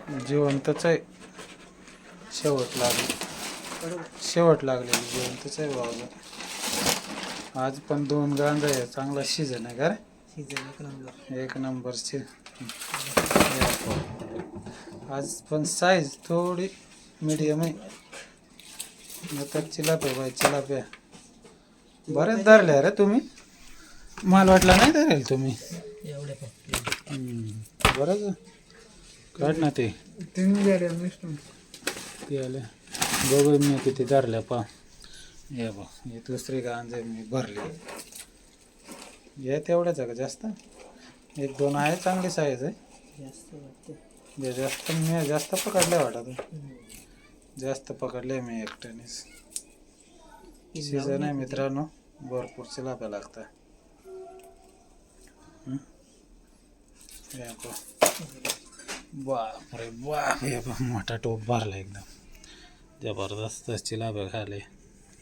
जिवंतच आहे. शेवट लागले जिवंतच आहे बाबा. आज पण 2 गांजा आहे. चांगला सीझन आहे का रे? एक नंबर आज पण साईज थोडी मीडियम आहे. आता चिलाप्या बाय चिलाप्या बरेच धरले रे तुम्ही. माल वाटला नाही धरेल तुम्ही. बरंच काढ ना ते आले बघू मी किती धरल्या पा. हे बघ हे दुसरी गांजे मी भरली. हे तेवढ्याच आहे का जास्त? 1-2 आहे. चांगली साईज आहे. जास्त मी जास्त पकडले वाटत. जास्त पकडले मी एकट्यानेच. सीझन आहे मित्रांनो. भरपूर चिलाप्या लागतात. बापरे बाप. हे मोठा टोप भरला एकदम जबरदस्त चिलाप्या खाले.